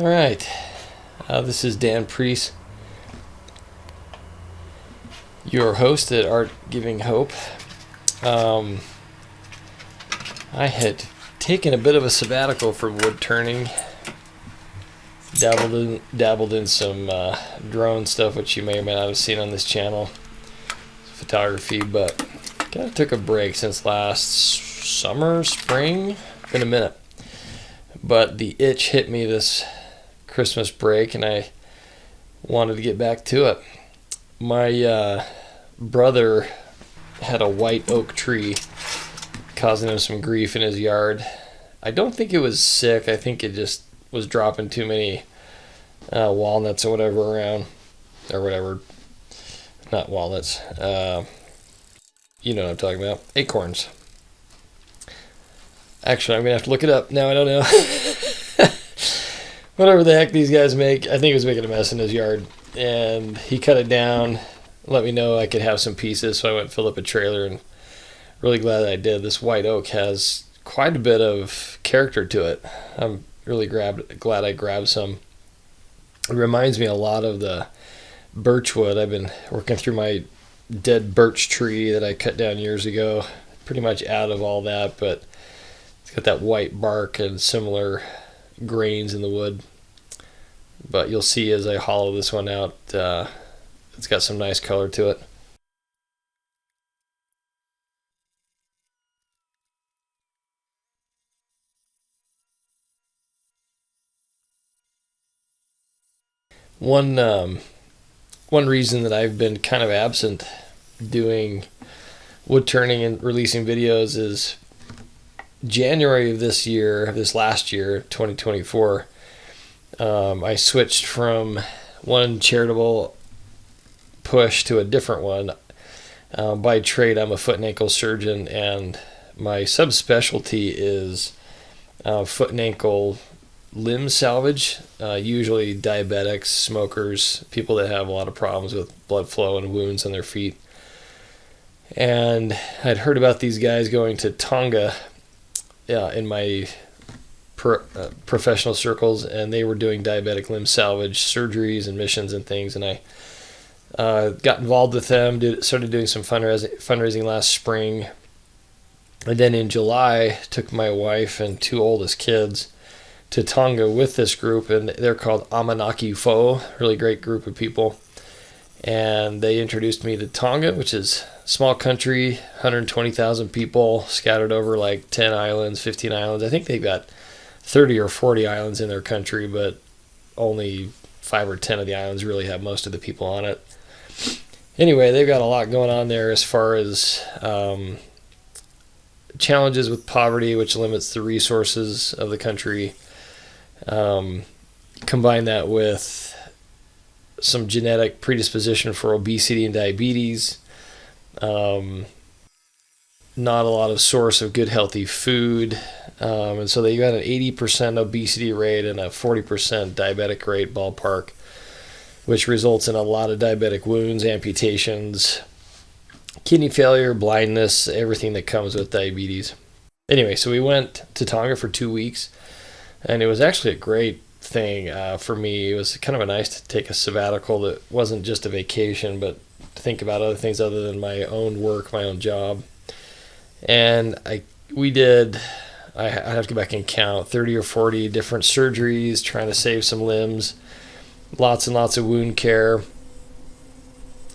All right, this is Dan Preece, your host at Art Giving Hope. I had taken a bit of a sabbatical from wood turning, dabbled in some drone stuff, which you may or may not have seen on this channel, photography, but kind of took a break since last summer, spring, been a minute. But the itch hit me this Christmas break, and I wanted to get back to it. My brother had a white oak tree causing him some grief in his yard. I don't think it was sick. I think it just was dropping too many walnuts or whatever around, or whatever. Not walnuts. You know what I'm talking about. Acorns. Actually, I'm going to have to look it up. Now I don't know. Whatever the heck these guys make, I think he was making a mess in his yard. And he cut it down, let me know I could have some pieces, so I went and filled up a trailer, and really glad that I did. This white oak has quite a bit of character to it. I'm really glad I grabbed some. It reminds me a lot of the birchwood. I've been working through my dead birch tree that I cut down years ago. Pretty much out of all that, but it's got that white bark and similar grains in the wood. But you'll see as I hollow this one out, it's got some nice color to it. One reason that I've been kind of absent doing wood turning and releasing videos is January of this last year, 2024, I switched from one charitable push to a different one. By trade, I'm a foot and ankle surgeon, and my subspecialty is foot and ankle limb salvage, usually diabetics, smokers, people that have a lot of problems with blood flow and wounds on their feet. And I'd heard about these guys going to Tonga in my professional circles, and they were doing diabetic limb salvage surgeries and missions and things, and I got involved with them, started doing some fundraising last spring, and then in July took my wife and two oldest kids to Tonga with this group, and they're called Amanaki, really great group of people. And they introduced me to Tonga, which is a small country, 120,000 people scattered over like 10 islands, 15 islands. I think they've got 30 or 40 islands in their country, but only 5 or 10 of the islands really have most of the people on it. Anyway, they've got a lot going on there as far as challenges with poverty, which limits the resources of the country. Combine that with some genetic predisposition for obesity and diabetes, not a lot of source of good healthy food, and so they got an 80% obesity rate and a 40% diabetic rate ballpark, which results in a lot of diabetic wounds, amputations, kidney failure, blindness, everything that comes with diabetes. Anyway, so we went to Tonga for 2 weeks, and it was actually a great thing for me. It was kind of nice to take a sabbatical that wasn't just a vacation, but to think about other things other than my own work, my own job. And I have to go back and count 30 or 40 different surgeries, trying to save some limbs, lots and lots of wound care.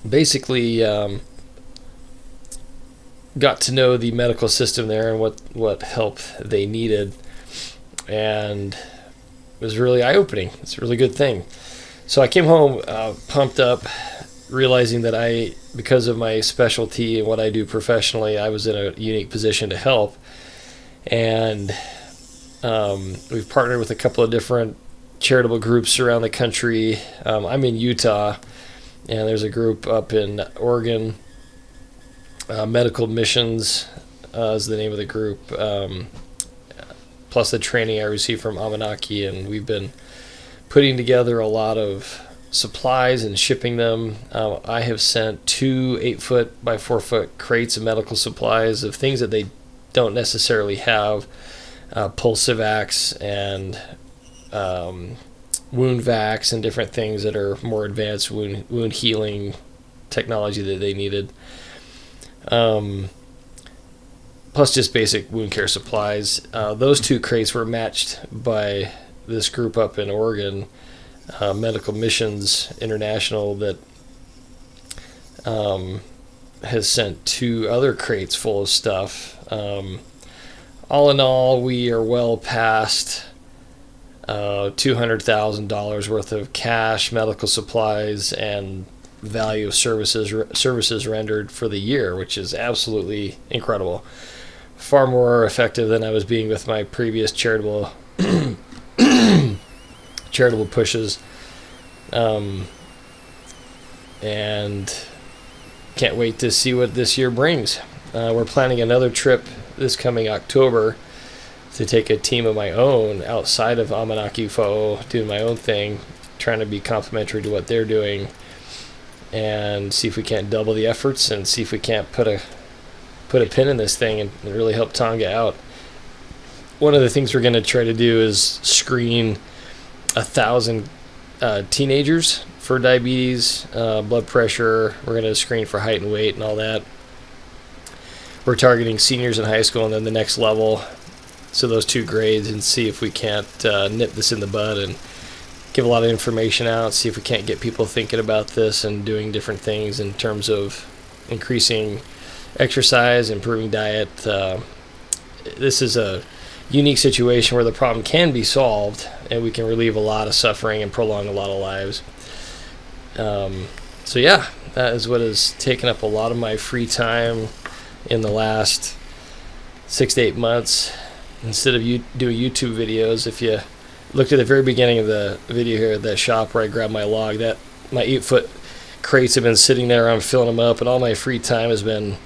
Basically, got to know the medical system there and what help they needed, and it was really eye-opening. It's a really good thing. So I came home pumped up, realizing that because of my specialty and what I do professionally, I was in a unique position to help. And we've partnered with a couple of different charitable groups around the country. I'm in Utah, and there's a group up in Oregon. Medical Missions is the name of the group. Plus the training I received from Amanaki, and we've been putting together a lot of supplies and shipping them. I have sent 2 8-foot by 4-foot crates of medical supplies of things that they don't necessarily have, Pulsivax and wound vacs and different things that are more advanced wound healing technology that they needed. Plus just basic wound care supplies. Those 2 crates were matched by this group up in Oregon, Medical Missions International, that has sent 2 other crates full of stuff. All in all, we are well past $200,000 worth of cash, medical supplies, and value of services rendered for the year, which is absolutely incredible. Far more effective than I was being with my previous charitable pushes. And can't wait to see what this year brings. We're planning another trip this coming October to take a team of my own outside of Amanaki Fo'o, doing my own thing, trying to be complementary to what they're doing, and see if we can't double the efforts and see if we can't put a pin in this thing and really help Tonga out. One of the things we're going to try to do is screen 1,000 teenagers for diabetes, blood pressure. We're going to screen for height and weight and all that. We're targeting seniors in high school and then the next level, so those 2 grades, and see if we can't nip this in the bud and give a lot of information out, see if we can't get people thinking about this and doing different things in terms of increasing exercise, improving diet. This is a unique situation where the problem can be solved and we can relieve a lot of suffering and prolong a lot of lives. So yeah, that is what has taken up a lot of my free time in the last 6 to 8 months. Instead of doing YouTube videos, if you looked at the very beginning of the video here at that shop where I grabbed my log, that my 8-foot crates have been sitting there, I'm filling them up, and all my free time has been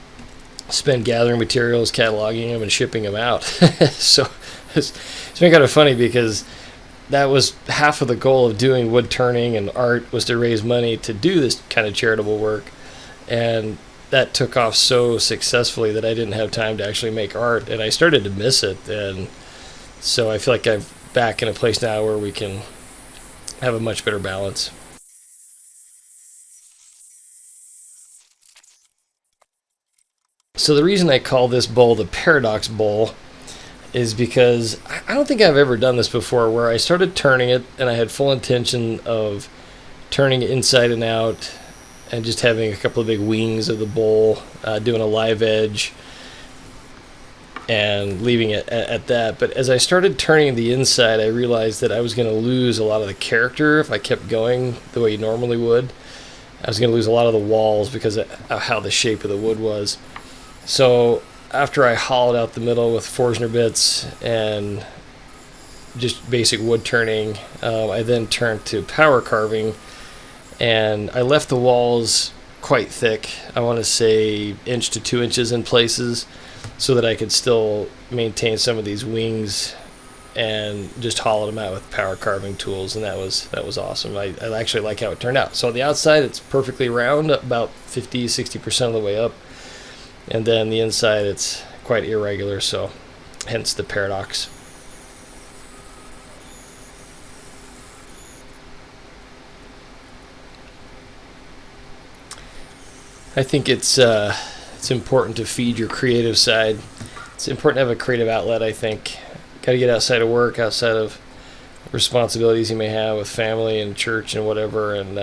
spent gathering materials, cataloging them, and shipping them out. So it's been kind of funny because that was half of the goal of doing wood turning and art, was to raise money to do this kind of charitable work, and that took off so successfully that I didn't have time to actually make art, and I started to miss it. And so I feel like I'm back in a place now where we can have a much better balance. So the reason I call this bowl the Paradox Bowl is because I don't think I've ever done this before, where I started turning it and I had full intention of turning it inside and out and just having a couple of big wings of the bowl, doing a live edge and leaving it at that. But as I started turning the inside, I realized that I was going to lose a lot of the character if I kept going the way you normally would. I was going to lose a lot of the walls because of how the shape of the wood was. So after I hollowed out the middle with Forstner bits and just basic wood turning, I then turned to power carving, and I left the walls quite thick. I want to say 1 to 2 inches in places, so that I could still maintain some of these wings, and just hollowed them out with power carving tools, and that was awesome. I actually like how it turned out. So on the outside, it's perfectly round, about 50-60% of the way up, and then the inside, it's quite irregular, so hence the paradox. I think it's important to feed your creative side. It's important to have a creative outlet, I think. Got to get outside of work, outside of responsibilities you may have with family and church and whatever, and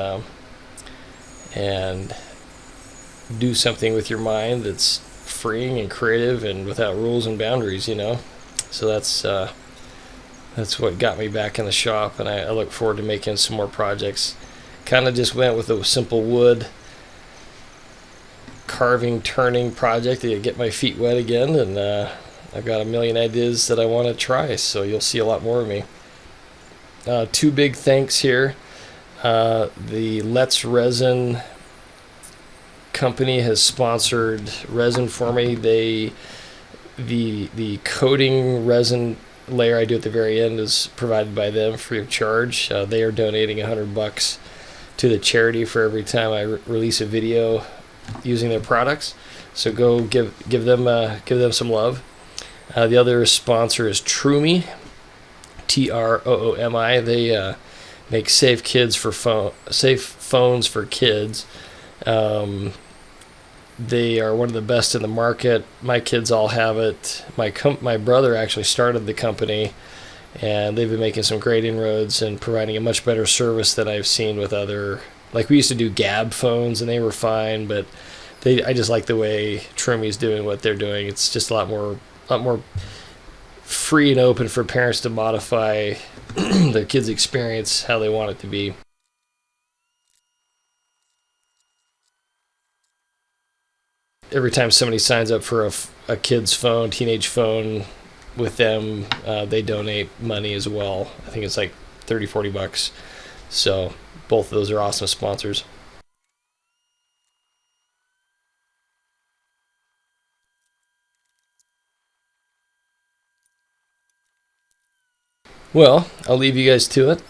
do something with your mind that's freeing and creative and without rules and boundaries, you know. So that's what got me back in the shop, and I look forward to making some more projects. Kind of just went with a simple wood carving, turning project to get my feet wet again, and I've got a million ideas that I want to try, so you'll see a lot more of me. 2 big thanks here. The Let's Resin company has sponsored resin for me. The coating resin layer I do at the very end is provided by them free of charge. They are donating $100 to the charity for every time I release a video using their products, so go give them some love. The other sponsor is Troomi, Troomi. make safe phones for kids. Um, they are one of the best in the market. My kids all have it. My brother actually started the company, and they've been making some great inroads and providing a much better service than I've seen with other. Like, we used to do Gab phones, and they were fine, but I just like the way Trummy's doing what they're doing. It's just a lot more free and open for parents to modify their kids' experience how they want it to be. Every time somebody signs up for a kid's phone, teenage phone with them, they donate money as well. I think it's like 30, $40. So both of those are awesome sponsors. Well, I'll leave you guys to it.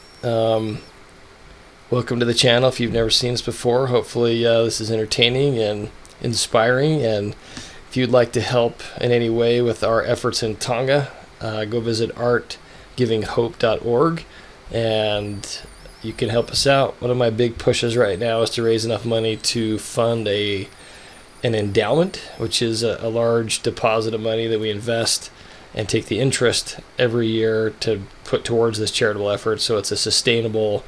Welcome to the channel if you've never seen us before. Hopefully, this is entertaining and inspiring. And if you'd like to help in any way with our efforts in Tonga, go visit artgivinghope.org and you can help us out. One of my big pushes right now is to raise enough money to fund an endowment, which is a large deposit of money that we invest and take the interest every year to put towards this charitable effort, so it's a sustainable,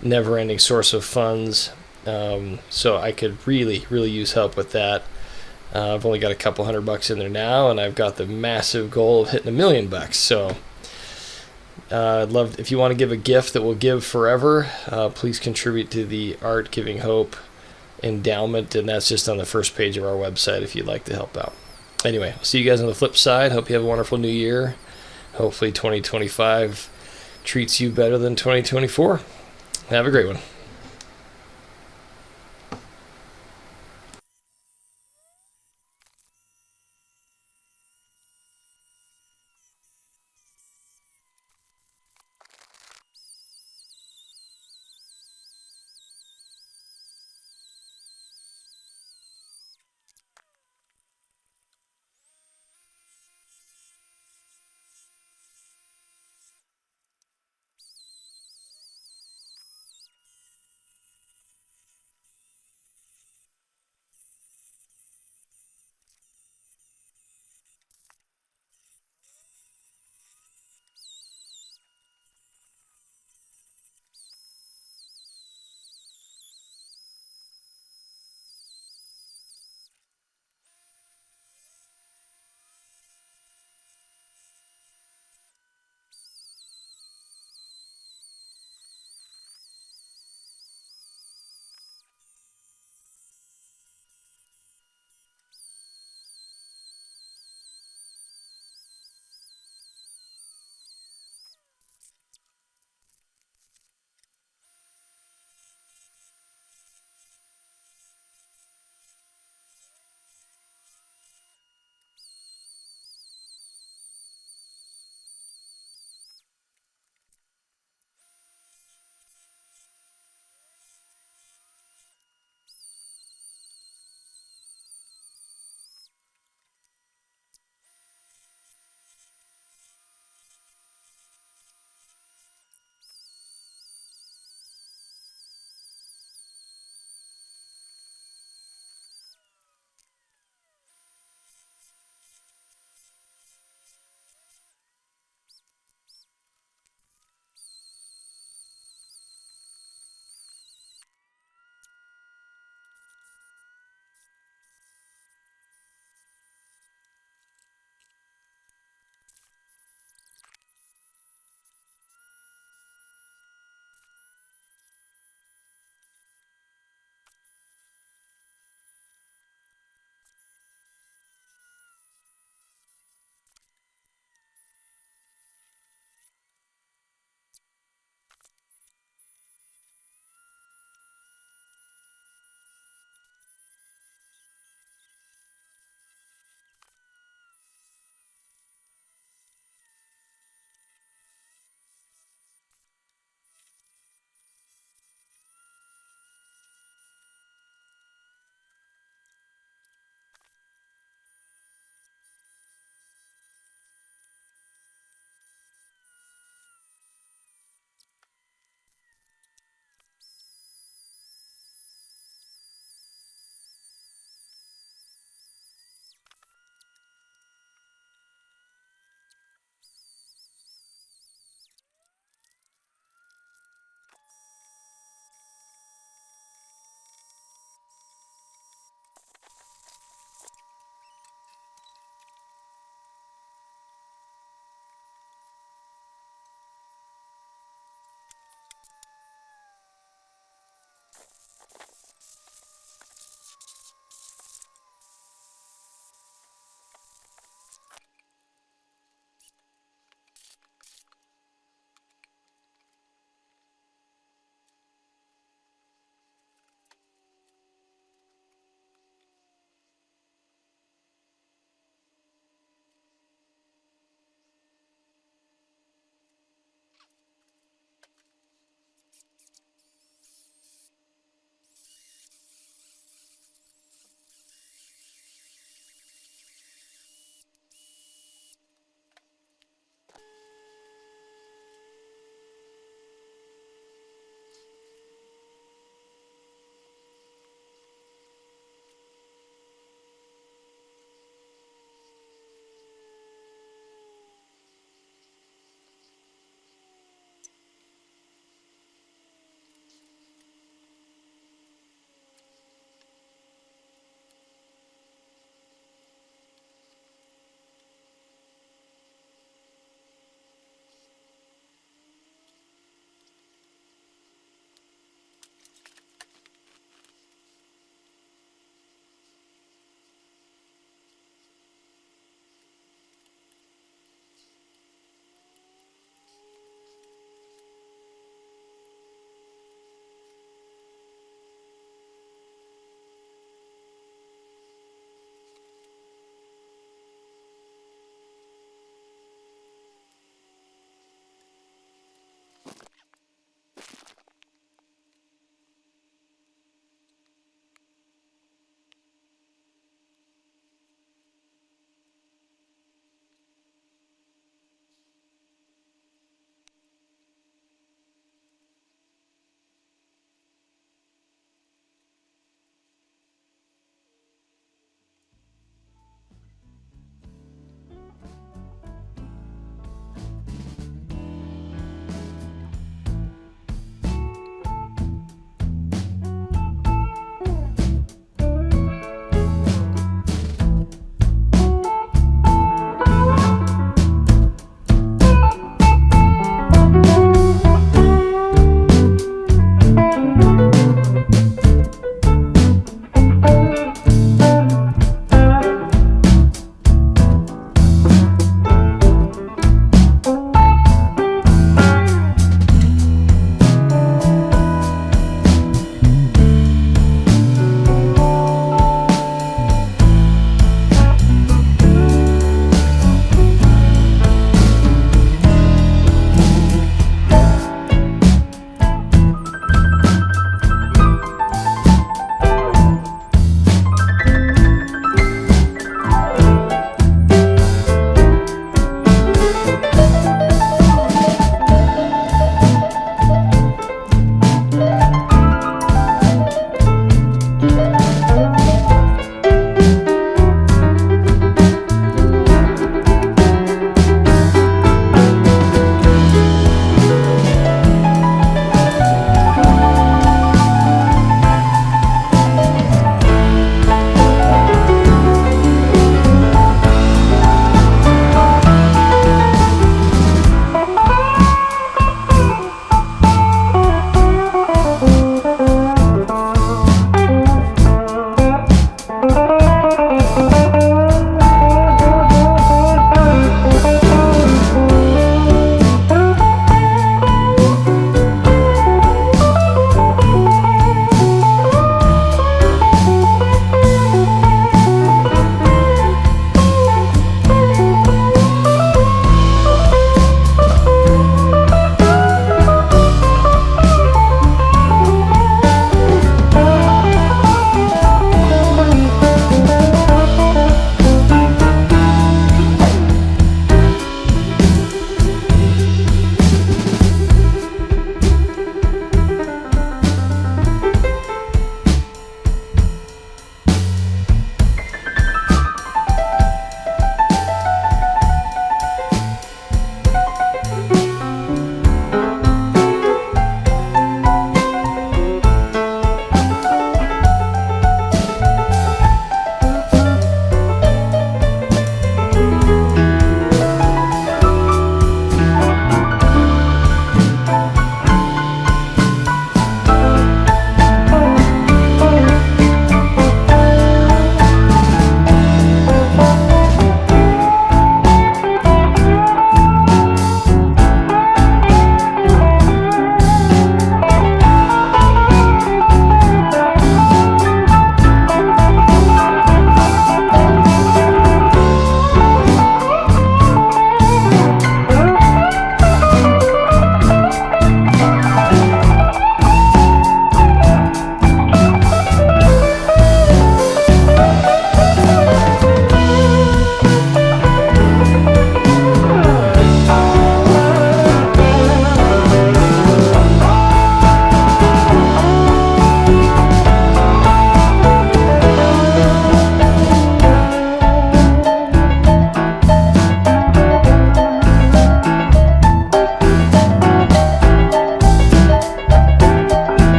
never-ending source of funds. So I could really use help with that. I've only got a couple $100 in there now, and I've got the massive goal of hitting $1 million. So I'd love, if you want to give a gift that will give forever, please contribute to the Art Giving Hope endowment, and that's just on the first page of our website if you'd like to help out. Anyway, I'll see you guys on the flip side. Hope you have a wonderful new year. Hopefully 2025 treats you better than 2024. Have a great one.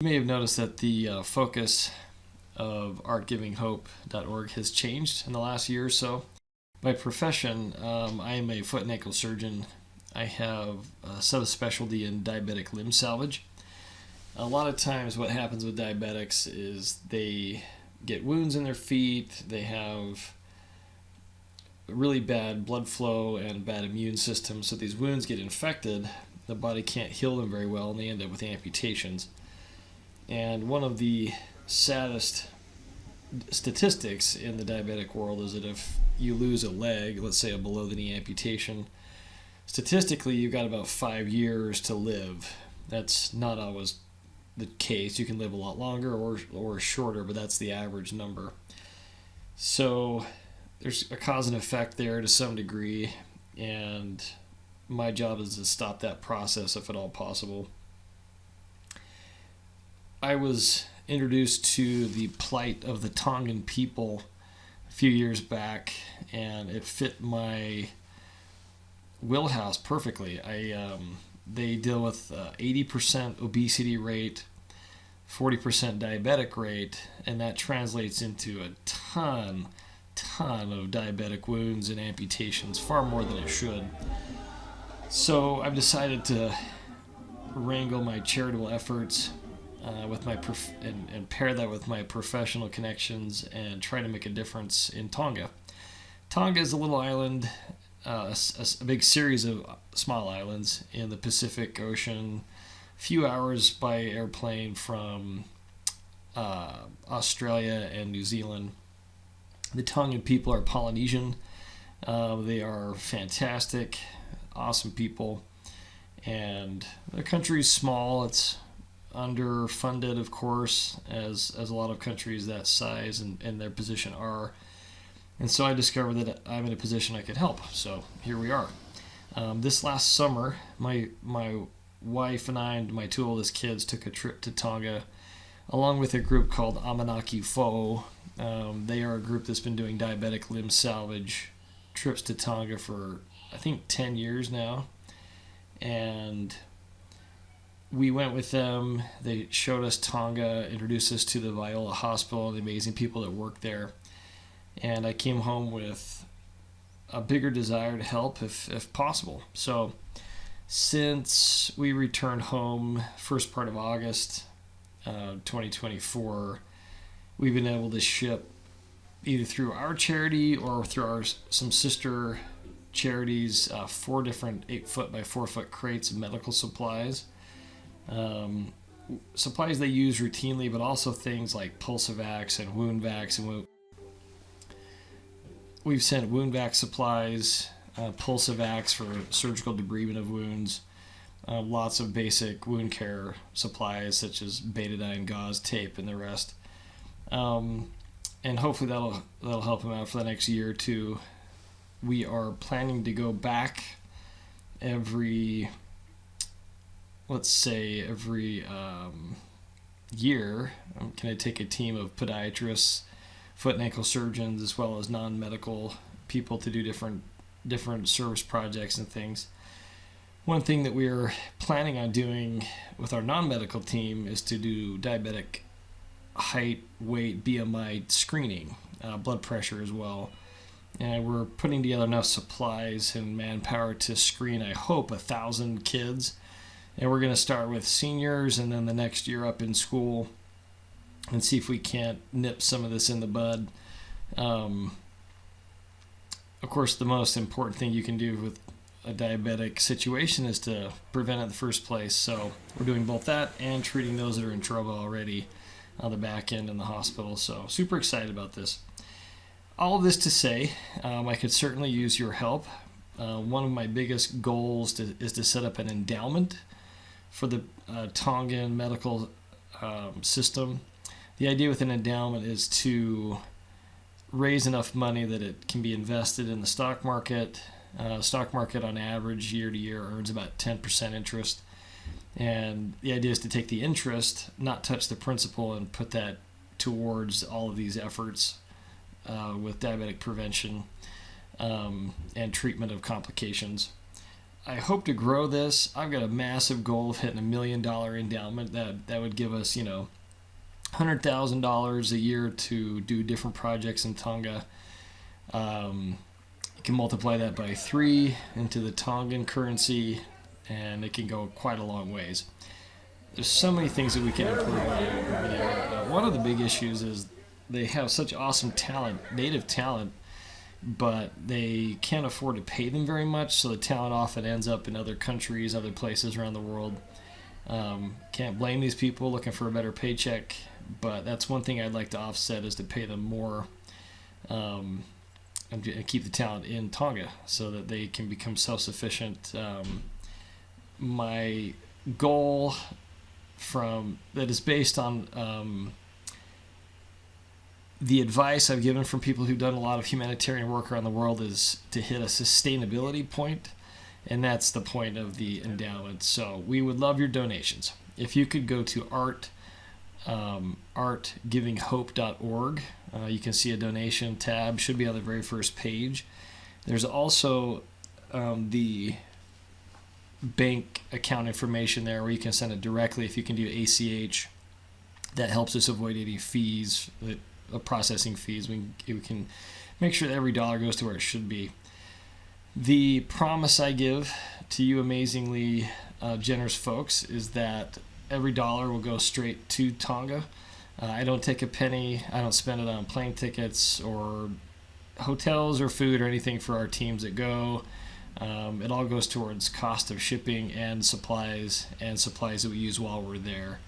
You may have noticed that the focus of artgivinghope.org has changed in the last year or so. By profession, I am a foot and ankle surgeon. I have a subspecialty in diabetic limb salvage. A lot of times what happens with diabetics is they get wounds in their feet, they have really bad blood flow and bad immune system, so these wounds get infected, the body can't heal them very well, and they end up with amputations. And one of the saddest statistics in the diabetic world is that if you lose a leg, let's say a below the knee amputation, statistically you've got about 5 years to live. That's not always the case. You can live a lot longer or shorter, but that's the average number. So there's a cause and effect there to some degree, and my job is to stop that process if at all possible. I was introduced to the plight of the Tongan people a few years back, and it fit my wheelhouse perfectly. They deal with 80% obesity rate, 40% diabetic rate, and that translates into a ton of diabetic wounds and amputations, far more than it should. So I've decided to wrangle my charitable efforts with my and pair that with my professional connections and try to make a difference in Tonga. Tonga is a little island, a big series of small islands in the Pacific Ocean, a few hours by airplane from Australia and New Zealand. The Tongan people are Polynesian. They are fantastic, awesome people, and the country is small. It's underfunded, of course, as a lot of countries that size and their position are. And so I discovered that I'm in a position I could help. So here we are. This last summer, my wife and I and my two oldest kids took a trip to Tonga, along with a group called Amanaki. They are a group that's been doing diabetic limb salvage trips to Tonga for, I think, 10 years now. And we went with them. They showed us Tonga, introduced us to the Viola Hospital, the amazing people that work there. And I came home with a bigger desire to help if possible. So since we returned home first part of August 2024, we've been able to ship either through our charity or through some sister charities 4 different 8-foot by 4-foot crates of medical supplies. Supplies they use routinely, but also things like Pulsevax and Wound Vax. And we've sent Wound Vax supplies, Pulsevax for surgical debridement of wounds, lots of basic wound care supplies such as betadine, gauze, tape, and the rest. And hopefully that'll help them out for the next year or two. We are planning to go back every year. I'm going to take a team of podiatrists, foot and ankle surgeons, as well as non-medical people to do different service projects and things. One thing that we're planning on doing with our non-medical team is to do diabetic height, weight, BMI screening, blood pressure as well. And we're putting together enough supplies and manpower to screen, I hope, 1,000 kids. And we're going to start with seniors and then the next year up in school and see if we can't nip some of this in the bud. Of course, the most important thing you can do with a diabetic situation is to prevent it in the first place. So we're doing both that and treating those that are in trouble already on the back end in the hospital. So super excited about this. All of this to say, I could certainly use your help. One of my biggest goals is to set up an endowment for the Tongan medical system. The idea with an endowment is to raise enough money that it can be invested in the stock market. Stock market on average year to year earns about 10% interest. And the idea is to take the interest, not touch the principal, and put that towards all of these efforts with diabetic prevention and treatment of complications. I hope to grow this. I've got a massive goal of hitting $1 million endowment. That would give us, $100,000 a year to do different projects in Tonga. You can multiply that by 3 into the Tongan currency, and it can go quite a long ways. There's so many things that we can improve on over there. One of the big issues is they have such awesome talent, native talent, but they can't afford to pay them very much, so the talent often ends up in other countries, other places around the world. Can't blame these people looking for a better paycheck, but that's one thing I'd like to offset, is to pay them more and keep the talent in Tonga so that they can become self-sufficient. My goal that is based on the advice I've given from people who've done a lot of humanitarian work around the world, is to hit a sustainability point, and that's the point of the endowment. So we would love your donations. If you could go to artgivinghope.org, you can see a donation tab, should be on the very first page. There's also the bank account information there, where you can send it directly. If you can do ACH, that helps us avoid any fees, processing fees. We can make sure that every dollar goes to where it should be. The promise I give to you amazingly generous folks is that every dollar will go straight to Tonga. I don't take a penny. I don't spend it on plane tickets or hotels or food or anything for our teams that go. It all goes towards cost of shipping and supplies that we use while we're there.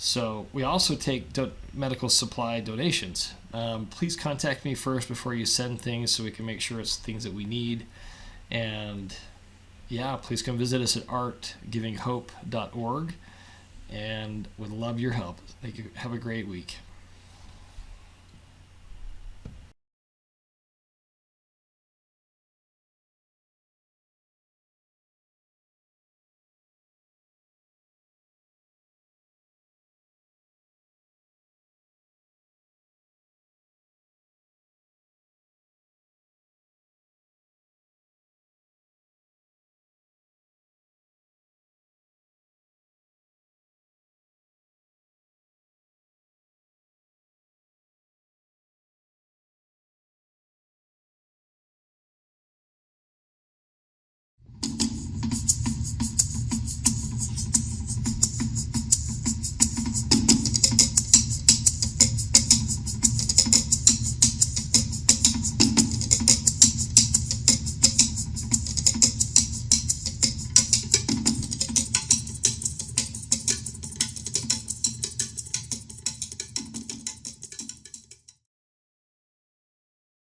So we also take medical supply donations. Please contact me first before you send things, so we can make sure it's things that we need. And yeah, please come visit us at artgivinghope.org, and would love your help. Thank you. Have a great week.